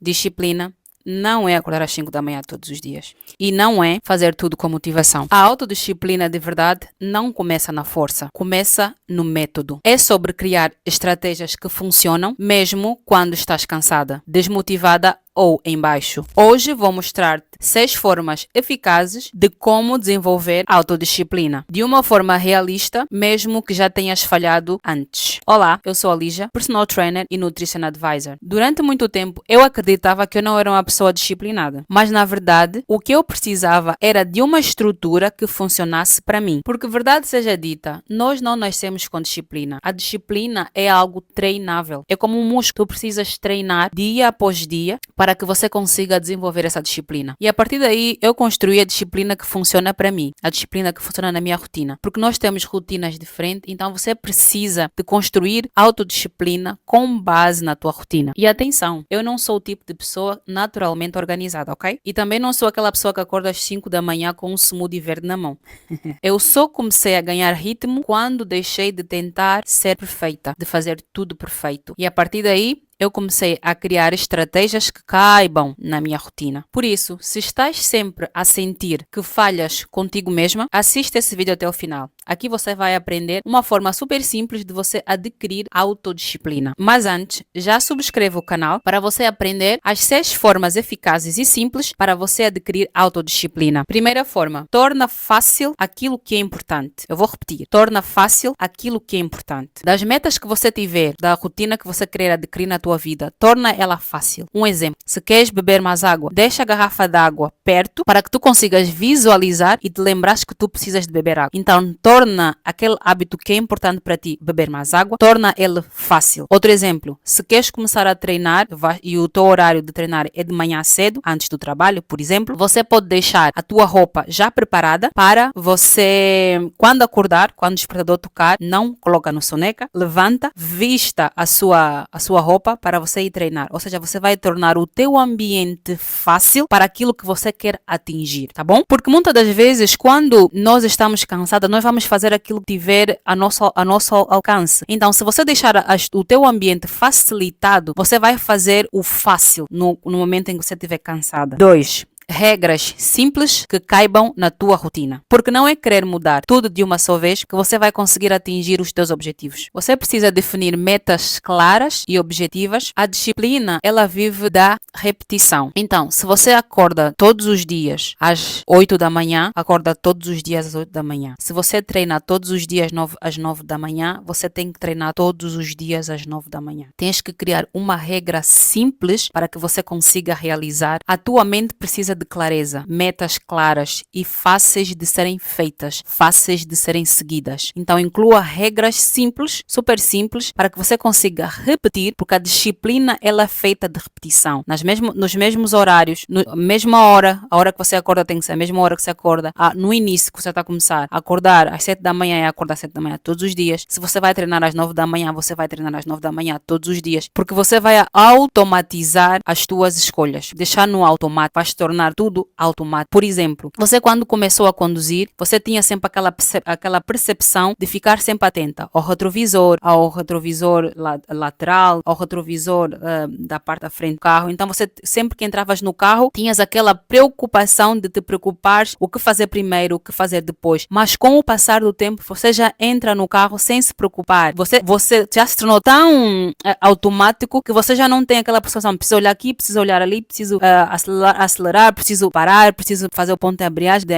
Disciplina não é acordar às 5 da manhã todos os dias. E não é fazer tudo com motivação. A autodisciplina de verdade não começa na força, começa no método. É sobre criar estratégias que funcionam mesmo quando estás cansada, desmotivada ou em baixo. Hoje vou mostrar-te 6 formas eficazes de como desenvolver autodisciplina, de uma forma realista, mesmo que já tenhas falhado antes. Olá, eu sou a Lígia, personal trainer e nutrition advisor. Durante muito tempo, eu acreditava que eu não era uma pessoa disciplinada, mas na verdade, o que eu precisava era de uma estrutura que funcionasse para mim. Porque verdade seja dita, nós não nascemos com disciplina. A disciplina é algo treinável. É como um músculo, tu precisas treinar dia após dia para que você consiga desenvolver essa disciplina. E a partir daí, eu construí a disciplina que funciona para mim, a disciplina que funciona na minha rotina. Porque nós temos rotinas diferentes, então você precisa de construir autodisciplina com base na tua rotina. E atenção, eu não sou o tipo de pessoa naturalmente organizada, ok? E também não sou aquela pessoa que acorda às 5 da manhã com um smoothie verde na mão. Eu só comecei a ganhar ritmo quando deixei de tentar ser perfeita, de fazer tudo perfeito. E a partir daí, eu comecei a criar estratégias que caibam na minha rotina. Por isso, se estás sempre a sentir que falhas contigo mesma, assista esse vídeo até o final. Aqui você vai aprender uma forma super simples de você adquirir autodisciplina. Mas antes, já subscreva o canal para você aprender as 6 formas eficazes e simples para você adquirir autodisciplina. Primeira forma, torna fácil aquilo que é importante. Eu vou repetir, torna fácil aquilo que é importante. Das metas que você tiver, da rotina que você querer adquirir na tua vida, torna ela fácil. Um exemplo, se queres beber mais água, deixa a garrafa d'água perto para que tu consigas visualizar e te lembrares que tu precisas de beber água. Então, torna aquele hábito que é importante para ti, beber mais água, torna ele fácil. Outro exemplo, se queres começar a treinar e o teu horário de treinar é de manhã cedo, antes do trabalho, por exemplo, você pode deixar a tua roupa já preparada para você, quando acordar, quando o despertador tocar, não coloca no soneca, levanta, vista a sua roupa para você ir treinar. Ou seja, você vai tornar o teu ambiente fácil para aquilo que você quer atingir, tá bom? Porque muitas das vezes, quando nós estamos cansados, nós vamos fazer aquilo que tiver a nosso alcance. Então, se você deixar o teu ambiente facilitado, você vai fazer o fácil no momento em que você estiver cansada. 2. Regras simples que caibam na tua rotina. Porque não é querer mudar tudo de uma só vez que você vai conseguir atingir os teus objetivos. Você precisa definir metas claras e objetivas. A disciplina, ela vive da repetição. Então, se você acorda todos os dias às 8 da manhã, acorda todos os dias às 8 da manhã. Se você treina todos os dias às 9 da manhã, você tem que treinar todos os dias às 9 da manhã. Tens que criar uma regra simples para que você consiga realizar. A tua mente precisa de clareza, metas claras e fáceis de serem feitas, fáceis de serem seguidas. Então inclua regras simples, super simples, para que você consiga repetir, porque a disciplina ela é feita de repetição. Nos mesmos horários, a mesma hora, a hora que você acorda tem que ser a mesma hora que você acorda. No início que você está a começar, acordar às 7 da manhã e acordar às 7 da manhã todos os dias. Se você vai treinar às 9 da manhã, você vai treinar às 9 da manhã todos os dias, porque você vai automatizar as tuas escolhas. Deixar no automático, vai se tornar tudo automático. Por exemplo, você quando começou a conduzir, você tinha sempre aquela percepção de ficar sempre atenta ao retrovisor lateral, ao retrovisor da parte da frente do carro. Então você sempre que entravas no carro, tinhas aquela preocupação de te preocupares o que fazer primeiro, o que fazer depois. Mas com o passar do tempo, você já entra no carro sem se preocupar. Você já se tornou tão automático que você já não tem aquela percepção, preciso olhar aqui, preciso olhar ali, preciso acelerar, preciso parar, preciso fazer o ponto da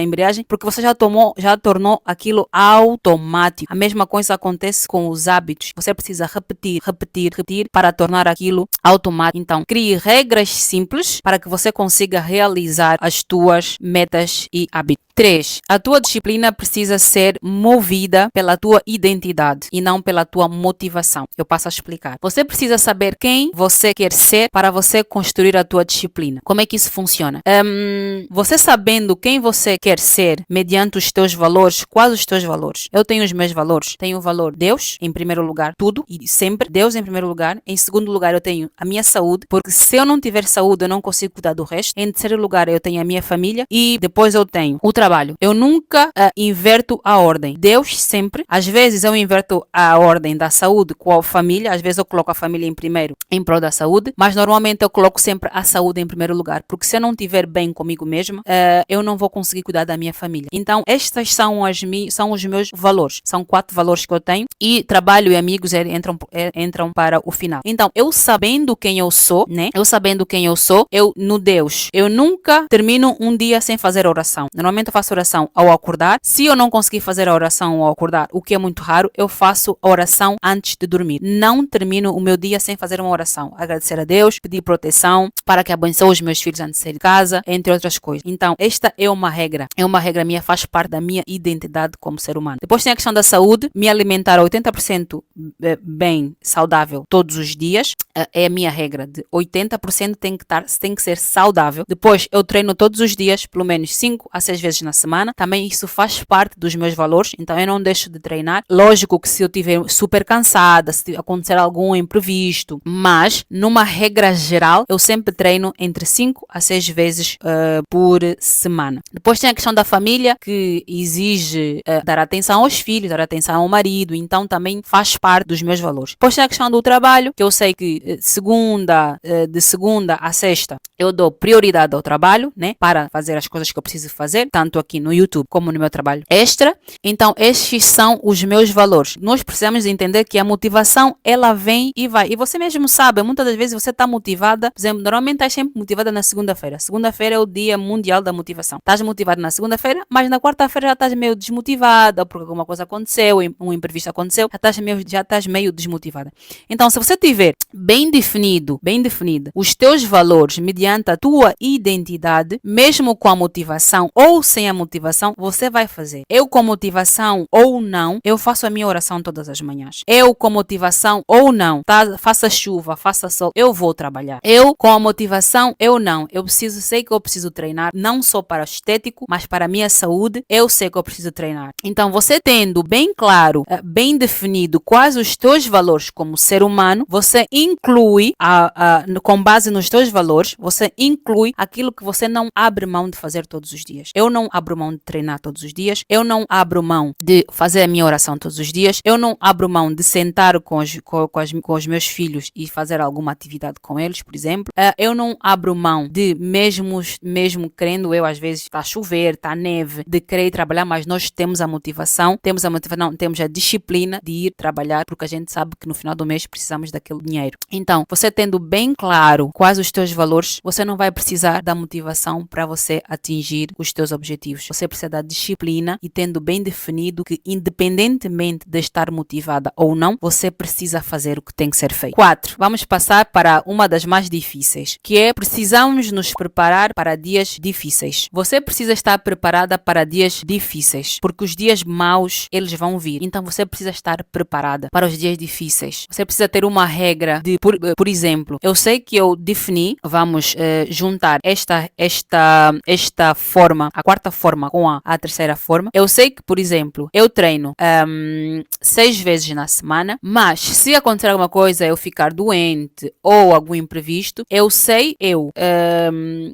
embreagem, porque você já tornou aquilo automático. A mesma coisa acontece com os hábitos. Você precisa repetir para tornar aquilo automático. Então, crie regras simples para que você consiga realizar as tuas metas e hábitos. 3. A tua disciplina precisa ser movida pela tua identidade e não pela tua motivação. Eu passo a explicar. Você precisa saber quem você quer ser para você construir a tua disciplina. Como é que isso funciona? Você sabendo quem você quer ser mediante os teus valores, quais os teus valores? Eu tenho os meus valores. Tenho o valor Deus, em primeiro lugar, tudo e sempre. Deus em primeiro lugar. Em segundo lugar, eu tenho a minha saúde, porque se eu não tiver tiver saúde, eu não consigo cuidar do resto. Em terceiro lugar, eu tenho a minha família e depois eu tenho o trabalho. Eu nunca inverto a ordem. Deus sempre, às vezes eu inverto a ordem da saúde com a família, às vezes eu coloco a família em primeiro em prol da saúde, mas normalmente eu coloco sempre a saúde em primeiro lugar, porque se eu não estiver bem comigo mesma, eu não vou conseguir cuidar da minha família. Então, estes são os meus valores. São 4 valores que eu tenho e trabalho e amigos entram para o final. Então, eu sabendo quem eu sou, né? Eu sabendo quem eu sou, no Deus, eu nunca termino um dia sem fazer oração. Normalmente eu faço oração ao acordar. Se eu não conseguir fazer a oração ao acordar, o que é muito raro, eu faço a oração antes de dormir. Não termino o meu dia sem fazer uma oração. Agradecer a Deus, pedir proteção para que abençoe os meus filhos antes de sair de casa, entre outras coisas. Então, esta é uma regra. É uma regra minha, faz parte da minha identidade como ser humano. Depois tem a questão da saúde. Me alimentar 80% bem, saudável, todos os dias. É a minha regra. De 80% tem que ser saudável. Depois, eu treino todos os dias, pelo menos 5 a 6 vezes na semana. Também isso faz parte dos meus valores. Então, eu não deixo de treinar. Lógico que se eu estiver super cansada, se acontecer algum imprevisto, mas, numa regra geral, eu sempre treino entre 5 a 6 vezes por semana. Depois tem a questão da família, que exige dar atenção aos filhos, dar atenção ao marido, então também faz parte dos meus valores. Depois tem a questão do trabalho, que eu sei que de segunda a sexta eu dou prioridade ao trabalho, né, para fazer as coisas que eu preciso fazer, tanto aqui no YouTube como no meu trabalho extra. Então, estes são os meus valores. Nós precisamos entender que a motivação, ela vem e vai. E você mesmo sabe, muitas das vezes você está motivada, por exemplo, normalmente estás sempre motivada na segunda-feira. Segunda-feira é o dia mundial da motivação. Estás motivada na segunda-feira, mas na quarta-feira já estás meio desmotivada, porque alguma coisa aconteceu, um imprevisto aconteceu, já estás meio desmotivada. Então, se você tiver bem definido os teus valores mediante a tua identidade, mesmo com a motivação ou sem a motivação, você vai fazer. Eu com motivação ou não, eu faço a minha oração todas as manhãs. Eu com motivação ou não, faça chuva, faça sol, eu vou trabalhar. Eu com a motivação, eu não. Sei que eu preciso treinar, não só para o estético, mas para a minha saúde, eu sei que eu preciso treinar. Então, você tendo bem claro, bem definido quais os teus valores como ser humano, você inclui, com base nos teus valores, você inclui aquilo que você não abre mão de fazer todos os dias. Eu não abro mão de treinar todos os dias, eu não abro mão de fazer a minha oração todos os dias, eu não abro mão de sentar com os meus filhos e fazer alguma atividade com eles, por exemplo. Eu não abro mão de, mesmo querendo eu, às vezes está a chover, está a neve, de querer trabalhar, mas nós temos a motivação, temos a disciplina de ir trabalhar, porque a gente sabe que no final do mês precisamos daquele dinheiro. Então, você tendo bem claro quais os teus valores, você não vai precisar da motivação para você atingir os teus objetivos. Você precisa da disciplina e tendo bem definido que, independentemente de estar motivada ou não, você precisa fazer o que tem que ser feito. 4. Vamos passar para uma das mais difíceis, que é precisamos nos preparar para dias difíceis. Você precisa estar preparada para dias difíceis, porque os dias maus, eles vão vir. Então, você precisa estar preparada para os dias difíceis. Você precisa ter uma regra de, por exemplo, eu sei que eu defini, vamos juntar esta forma, a quarta forma com a terceira forma. Eu sei que, por exemplo, eu treino 6 vezes na semana, mas se acontecer alguma coisa, eu ficar doente ou algum imprevisto, eu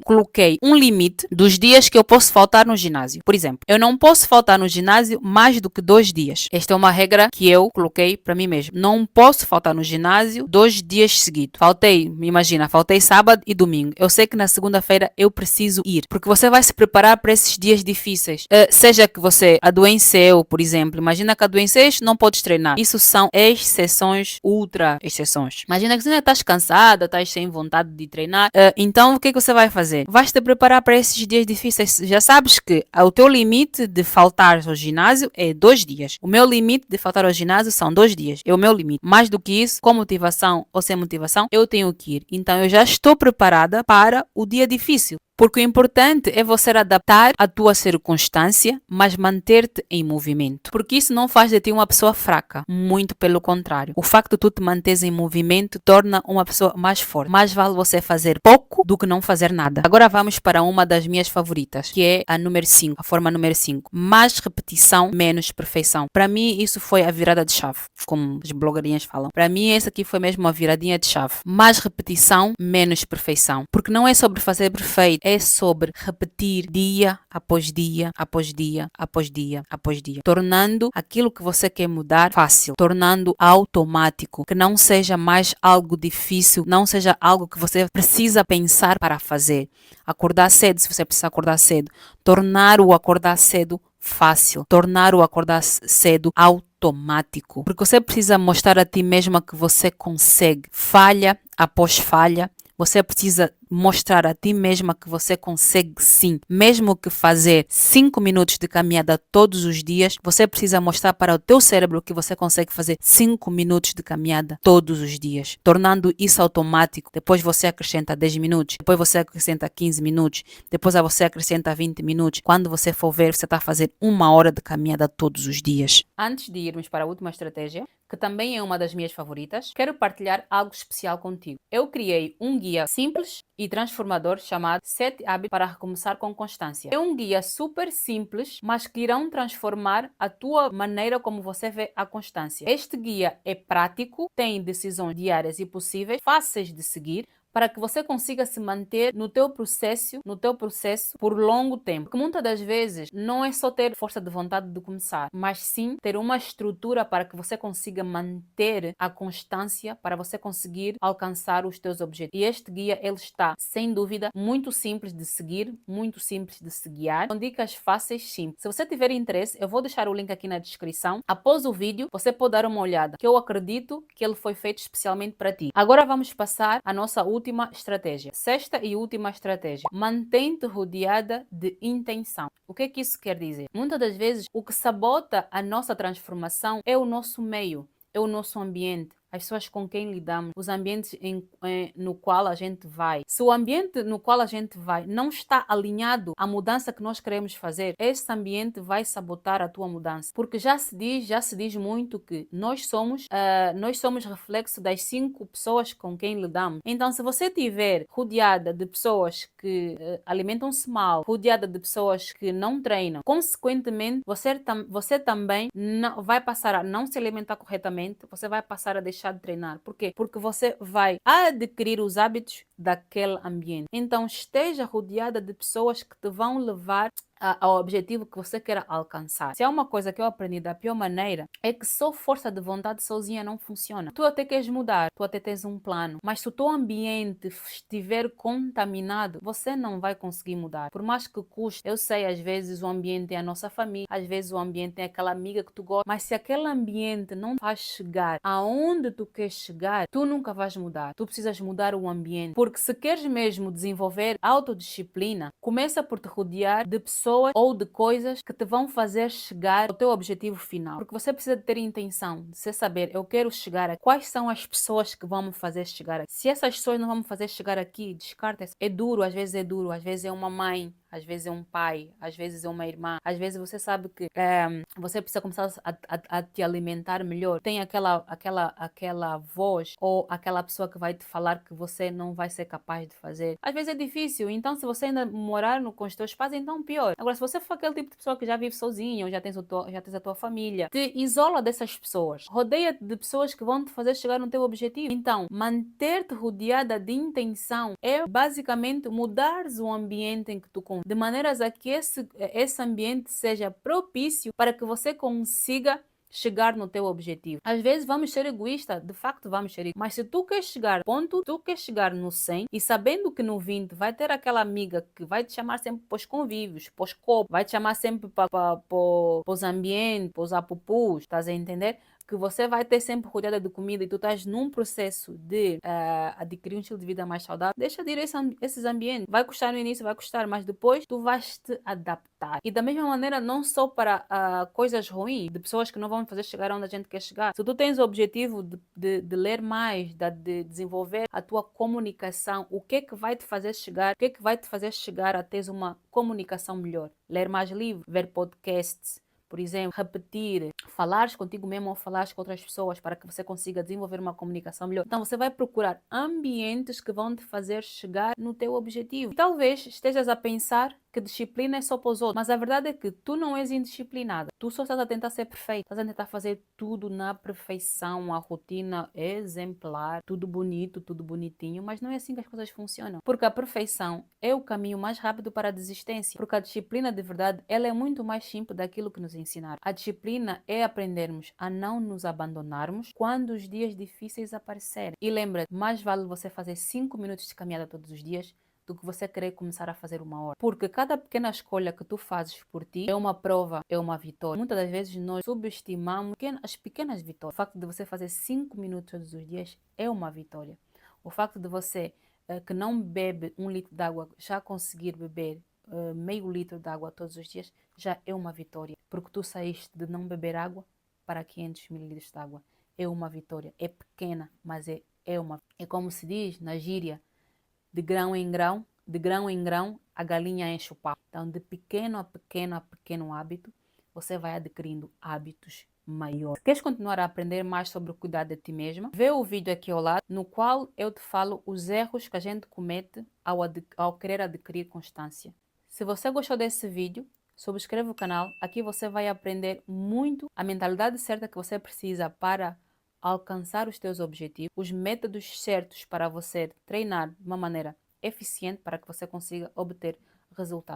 coloquei um limite dos dias que eu posso faltar no ginásio. Por exemplo, eu não posso faltar no ginásio mais do que 2 dias. Esta é uma regra que eu coloquei para mim mesmo. Não posso faltar no ginásio 2 dias seguidos. Faltei sábado e domingo. Eu sei que na segunda-feira eu preciso ir, porque você vai se preparar para esses dias difíceis. Seja que você adoeceu, por exemplo. Imagina que adoeceste, não podes treinar. Isso são exceções, ultra exceções. Imagina que você estás cansada, estás sem vontade de treinar. Então, o que você vai fazer? Vais te preparar para esses dias difíceis. Já sabes que o teu limite de faltar ao ginásio é 2 dias. O meu limite de faltar ao ginásio são 2 dias. É o meu limite. Mais do que isso, com motivação ou sem motivação, eu tenho que ir. Então, eu já estou preparada para o dia difícil. Porque o importante é você adaptar a tua circunstância, mas manter-te em movimento. Porque isso não faz de ti uma pessoa fraca, muito pelo contrário. O facto de tu te manteres em movimento torna uma pessoa mais forte. Mais vale você fazer pouco do que não fazer nada. Agora vamos para uma das minhas favoritas, que é a número 5, a forma número 5. Mais repetição, menos perfeição. Para mim, isso foi a virada de chave, como as blogueirinhas falam. Para mim, essa aqui foi mesmo a viradinha de chave. Mais repetição, menos perfeição. Porque não é sobre fazer perfeito, é sobre repetir dia após dia, após dia, após dia, após dia. Tornando aquilo que você quer mudar fácil, tornando automático, que não seja mais algo difícil, não seja algo que você precisa pensar para fazer. Acordar cedo, se você precisa acordar cedo. Tornar o acordar cedo fácil, tornar o acordar cedo automático, porque você precisa mostrar a ti mesma que você consegue, falha após falha. Você precisa mostrar a ti mesma que você consegue sim. Mesmo que fazer 5 minutos de caminhada todos os dias, você precisa mostrar para o teu cérebro que você consegue fazer 5 minutos de caminhada todos os dias. Tornando isso automático. Depois você acrescenta 10 minutos. Depois você acrescenta 15 minutos. Depois você acrescenta 20 minutos. Quando você for ver, você está a fazer 1 hora de caminhada todos os dias. Antes de irmos para a última estratégia, que também é uma das minhas favoritas, quero partilhar algo especial contigo. Eu criei um guia simples e transformador chamado 7 hábitos para recomeçar com constância. É um guia super simples, mas que irão transformar a tua maneira como você vê a constância. Este guia é prático, tem decisões diárias e possíveis, fáceis de seguir, para que você consiga se manter no teu processo por longo tempo. Porque muitas das vezes não é só ter força de vontade de começar, mas sim ter uma estrutura para que você consiga manter a constância, para você conseguir alcançar os teus objetivos. E este guia, ele está, sem dúvida, muito simples de seguir, muito simples de se guiar. São dicas fáceis, simples. Se você tiver interesse, eu vou deixar o link aqui na descrição. Após o vídeo, você pode dar uma olhada, que eu acredito que ele foi feito especialmente para ti. Agora vamos passar à nossa última estratégia. Sexta e última estratégia. Mantém-te rodeada de intenção. O que é que isso quer dizer? Muitas das vezes, o que sabota a nossa transformação é o nosso meio, é o nosso ambiente, as pessoas com quem lidamos, os ambientes no qual a gente vai. Se o ambiente no qual a gente vai não está alinhado à mudança que nós queremos fazer, esse ambiente vai sabotar a tua mudança. Porque já se diz muito que nós somos reflexo das 5 pessoas com quem lidamos. Então, se você estiver rodeada de pessoas que alimentam-se mal, rodeada de pessoas que não treinam, consequentemente, você também não, vai passar a não se alimentar corretamente, você vai passar a deixar de treinar. Por quê? Porque você vai adquirir os hábitos daquele ambiente. Então, esteja rodeada de pessoas que te vão levar ao objetivo que você quer alcançar. Se há uma coisa que eu aprendi da pior maneira, é que só força de vontade sozinha não funciona. Tu até queres mudar, tu até tens um plano, mas se o teu ambiente estiver contaminado, você não vai conseguir mudar. Por mais que custe, eu sei, às vezes o ambiente é a nossa família, às vezes o ambiente é aquela amiga que tu gosta, mas se aquele ambiente não te faz chegar aonde tu queres chegar, tu nunca vais mudar. Tu precisas mudar o ambiente, porque se queres mesmo desenvolver autodisciplina, começa por te rodear de pessoas ou de coisas que te vão fazer chegar ao teu objetivo final. Porque você precisa de ter intenção, de você saber, eu quero chegar aqui. Quais são as pessoas que vão me fazer chegar aqui? Se essas pessoas não vão me fazer chegar aqui, descarta. É duro, às vezes é uma mãe, às vezes é um pai, às vezes é uma irmã, às vezes você sabe que você precisa começar a te alimentar melhor. Tem aquela voz ou aquela pessoa que vai te falar que você não vai ser capaz de fazer. Às vezes é difícil, então se você ainda morar com os teus pais, então pior. Agora, se você for aquele tipo de pessoa que já vive sozinha ou já tens a tua família, te isola dessas pessoas. Rodeia-te de pessoas que vão te fazer chegar no teu objetivo. Então, manter-te rodeada de intenção é basicamente mudares o ambiente em que tu convives, de maneiras a que esse ambiente seja propício para que você consiga chegar no teu objetivo. Às vezes vamos ser egoístas, de facto vamos ser egoístas, mas se tu queres chegar ponto, tu queres chegar no 100 e sabendo que no 20 vai ter aquela amiga que vai te chamar sempre para os convívios, para os copos, vai te chamar sempre para os ambientes, para os apupus, estás a entender? que você vai ter sempre rodeada de comida e tu estás num processo de adquirir um estilo de vida mais saudável, deixa de ir esses ambientes. Vai custar no início, vai custar, mas depois tu vais te adaptar. E da mesma maneira, não só para coisas ruins, de pessoas que não vão fazer chegar onde a gente quer chegar. Se tu tens o objetivo de ler mais, de desenvolver a tua comunicação, o que é que vai te fazer chegar? O que é que vai te fazer chegar a teres uma comunicação melhor? Ler mais livros, ver podcasts, por exemplo, repetir, falares contigo mesmo ou falares com outras pessoas para que você consiga desenvolver uma comunicação melhor. Então você vai procurar ambientes que vão te fazer chegar no teu objetivo. E talvez estejas a pensar que disciplina é só para os outros, mas a verdade é que tu não és indisciplinada. Tu só estás a tentar ser perfeito, estás a tentar fazer tudo na perfeição, a rotina é exemplar, tudo bonito, tudo bonitinho, mas não é assim que as coisas funcionam. Porque a perfeição é o caminho mais rápido para a desistência, porque a disciplina de verdade, ela é muito mais simples daquilo que nos ensinaram. A disciplina é aprendermos a não nos abandonarmos quando os dias difíceis aparecerem. E lembra, mais vale você fazer 5 minutos de caminhada todos os dias do que você querer começar a fazer 1 hora. Porque cada pequena escolha que tu fazes por ti é uma prova, é uma vitória. Muitas das vezes nós subestimamos as pequenas vitórias. O facto de você fazer 5 minutos todos os dias é uma vitória. O facto de você que não bebe 1 litro de água já conseguir beber meio litro de água todos os dias já é uma vitória. Porque tu saíste de não beber água para 500 mililitros de água. É uma vitória. É pequena, mas é uma. É como se diz na gíria, de grão em grão, a galinha enche o papo. Então, de pequeno a pequeno hábito, você vai adquirindo hábitos maiores. Se queres continuar a aprender mais sobre o cuidar de ti mesma, vê o vídeo aqui ao lado, no qual eu te falo os erros que a gente comete ao querer adquirir constância. Se você gostou desse vídeo, subscreva o canal. Aqui você vai aprender muito a mentalidade certa que você precisa para alcançar os teus objetivos, os métodos certos para você treinar de uma maneira eficiente para que você consiga obter resultados.